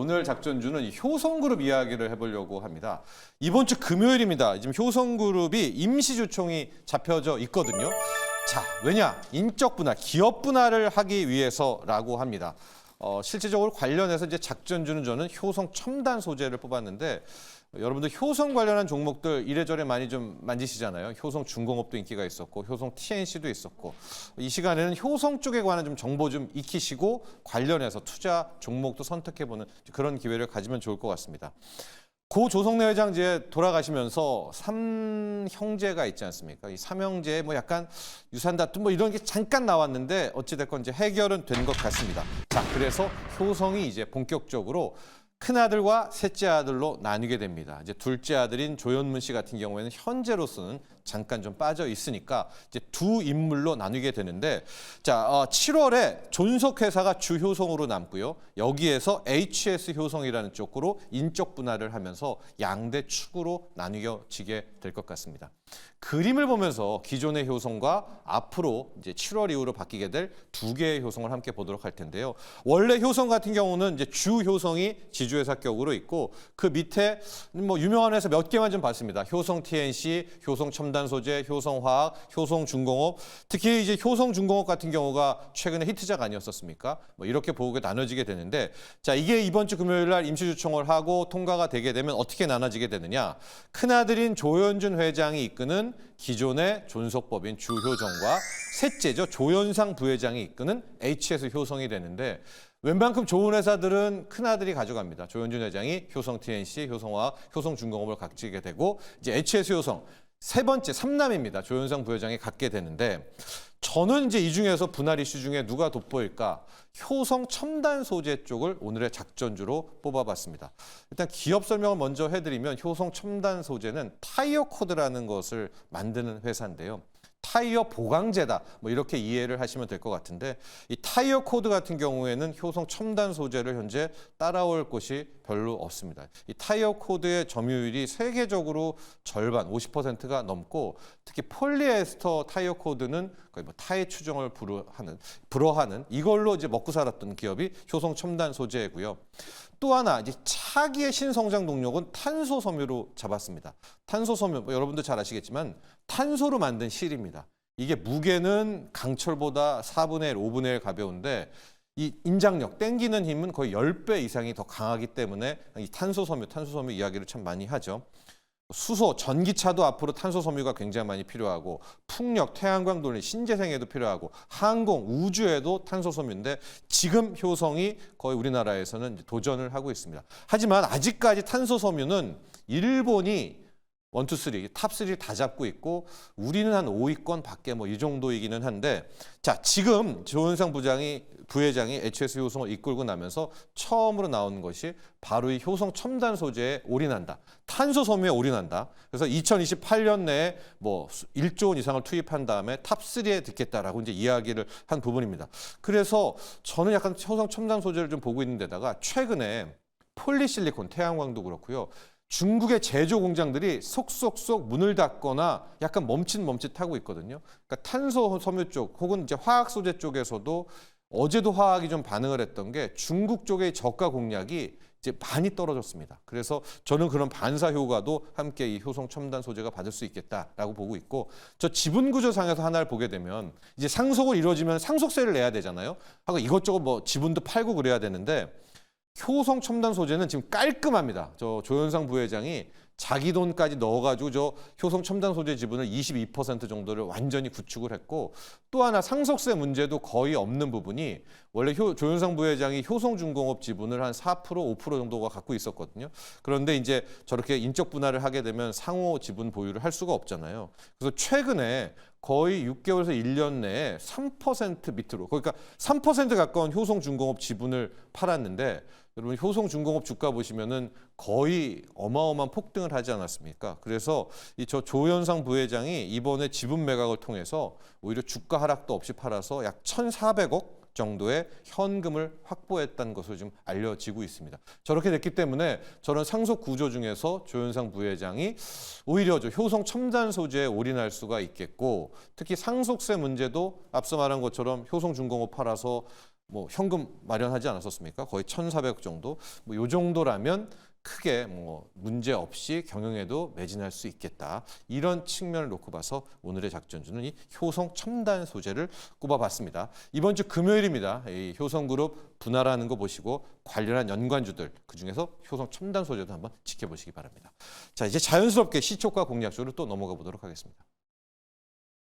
오늘 작전주는 이 효성그룹 이야기를 해보려고 합니다. 이번 주 금요일입니다. 지금 효성그룹이 임시주총이 잡혀져 있거든요. 자, 왜냐? 인적 분할, 기업 분할을 하기 위해서라고 합니다. 실질적으로 관련해서 이제 작전주는 저는 효성 첨단 소재를 뽑았는데 여러분들 효성 관련한 종목들 이래저래 많이 좀 만지시잖아요. 효성 중공업도 인기가 있었고 효성 TNC도 있었고 이 시간에는 효성 쪽에 관한 좀 정보 좀 익히시고 관련해서 투자 종목도 선택해보는 그런 기회를 가지면 좋을 것 같습니다. 고 조성래 회장 이제 돌아가시면서 삼형제가 있지 않습니까? 이 삼형제의 뭐 약간 유산 다툼 뭐 이런 게 잠깐 나왔는데 어찌됐건 이제 해결은 된 것 같습니다. 자, 그래서 효성이 이제 본격적으로 큰아들과 셋째 아들로 나뉘게 됩니다. 이제 둘째 아들인 조현문 씨 같은 경우에는 현재로서는 잠깐 좀 빠져 있으니까 이제 두 인물로 나뉘게 되는데 자, 7월에 존속회사가 주효성으로 남고요. 여기에서 HS 효성이라는 쪽으로 인적 분할을 하면서 양대 축으로 나뉘어지게 될 것 같습니다. 그림을 보면서 기존의 효성과 앞으로 이제 7월 이후로 바뀌게 될 두 개의 효성을 함께 보도록 할 텐데요. 원래 효성 같은 경우는 이제 주 효성이 지주회사격으로 있고 그 밑에 뭐 유명한 회사 몇 개만 좀 봤습니다. 효성 TNC, 효성 첨단 소재, 효성화학, 효성중공업. 특히 이제 효성중공업 같은 경우가 최근에 히트작 아니었었습니까? 뭐 이렇게 보고 나눠지게 되는데 자, 이게 이번 주 금요일 날 임시주총을 하고 통과가 되게 되면 어떻게 나눠지게 되느냐? 큰아들인 조현준 회장이 이끄는 기존의 존속법인 주효정과 셋째죠. 조현상 부회장이 이끄는 HS 효성이 되는데 웬만큼 좋은 회사들은 큰아들이 가져갑니다. 조현준 회장이 효성 TNC, 효성화학, 효성중공업을 갖게 되고 이제 HS 효성 세 번째 삼남입니다. 조현상 부회장이 갖게 되는데 저는 이제 이 중에서 분할 이슈 중에 누가 돋보일까? 효성 첨단 소재 쪽을 오늘의 작전주로 뽑아봤습니다. 일단 기업 설명을 먼저 해드리면 효성 첨단 소재는 타이어 코드라는 것을 만드는 회사인데요. 타이어 보강제다 뭐 이렇게 이해를 하시면 될 것 같은데 이 타이어 코드 같은 경우에는 효성 첨단 소재를 현재 따라올 곳이 별로 없습니다. 이 타이어 코드의 점유율이 세계적으로 절반 50%가 넘고 특히 폴리에스터 타이어 코드는 거의 뭐 타의 추종을 불허하는 이걸로 이제 먹고 살았던 기업이 효성 첨단 소재이고요. 또 하나 이제 차기의 신성장 동력은 탄소 섬유로 잡았습니다. 탄소 섬유 뭐 여러분도 잘 아시겠지만 탄소로 만든 실입니다. 이게 무게는 강철보다 4분의 1, 5분의 1 가벼운데 이 인장력, 땡기는 힘은 거의 10배 이상이 더 강하기 때문에 이 탄소 섬유 이야기를 참 많이 하죠. 수소, 전기차도 앞으로 탄소 섬유가 굉장히 많이 필요하고 풍력, 태양광 돌리, 신재생에도 필요하고 항공, 우주에도 탄소 섬유인데 지금 효성이 거의 우리나라에서는 도전을 하고 있습니다. 하지만 아직까지 탄소 섬유는 일본이 1, 2, 3, 탑3를 다 잡고 있고 우리는 한 5위권 밖에 뭐 이 정도이기는 한데 자, 지금 조현상 부회장이 HS 효성을 이끌고 나면서 처음으로 나온 것이 바로 이 효성 첨단 소재에 올인한다. 탄소 섬유에 올인한다. 그래서 2028년 내에 뭐 1조 원 이상을 투입한 다음에 탑3에 듣겠다라고 이제 이야기를 한 부분입니다. 그래서 저는 약간 효성 첨단 소재를 좀 보고 있는 데다가 최근에 폴리실리콘, 태양광도 그렇고요. 중국의 제조 공장들이 속속속 문을 닫거나 약간 멈칫하고 있거든요. 그러니까 탄소 섬유 쪽 혹은 이제 화학 소재 쪽에서도 어제도 화학이 좀 반응을 했던 게 중국 쪽의 저가 공략이 이제 많이 떨어졌습니다. 그래서 저는 그런 반사 효과도 함께 이 효성 첨단 소재가 받을 수 있겠다라고 보고 있고 저 지분 구조상에서 하나를 보게 되면 이제 상속을 이루어지면 상속세를 내야 되잖아요. 하고 이것저것 뭐 지분도 팔고 그래야 되는데 효성 첨단 소재는 지금 깔끔합니다. 저 조현상 부회장이 자기 돈까지 넣어가지고 저 효성 첨단 소재 지분을 22% 정도를 완전히 구축을 했고 또 하나 상속세 문제도 거의 없는 부분이 원래 조현상 부회장이 효성중공업 지분을 한 4%, 5% 정도가 갖고 있었거든요. 그런데 이제 저렇게 인적 분할을 하게 되면 상호 지분 보유를 할 수가 없잖아요. 그래서 최근에 거의 6개월에서 1년 내에 3% 밑으로 그러니까 3% 가까운 효성중공업 지분을 팔았는데 여러분 효성중공업 주가 보시면은 거의 어마어마한 폭등을 하지 않았습니까? 그래서 이 저 조현상 부회장이 이번에 지분 매각을 통해서 오히려 주가 하락도 없이 팔아서 약 1,400억 정도의 현금을 확보했다는 것으로 지금 알려지고 있습니다. 저렇게 됐기 때문에 저런 상속 구조 중에서 조현상 부회장이 오히려 저 효성 첨단 소재에 올인할 수가 있겠고 특히 상속세 문제도 앞서 말한 것처럼 효성중공업 팔아서 뭐 현금 마련하지 않았었습니까? 거의 1,400억 정도. 뭐 요 정도라면 크게 뭐 문제 없이 경영에도 매진할 수 있겠다. 이런 측면을 놓고 봐서 오늘의 작전주는 이 효성 첨단 소재를 꼽아봤습니다. 이번 주 금요일입니다. 이 효성그룹 분할하는 거 보시고 관련한 연관주들 그중에서 효성 첨단 소재도 한번 지켜보시기 바랍니다. 자, 이제 자연스럽게 시초가 공략주로 또 넘어가 보도록 하겠습니다.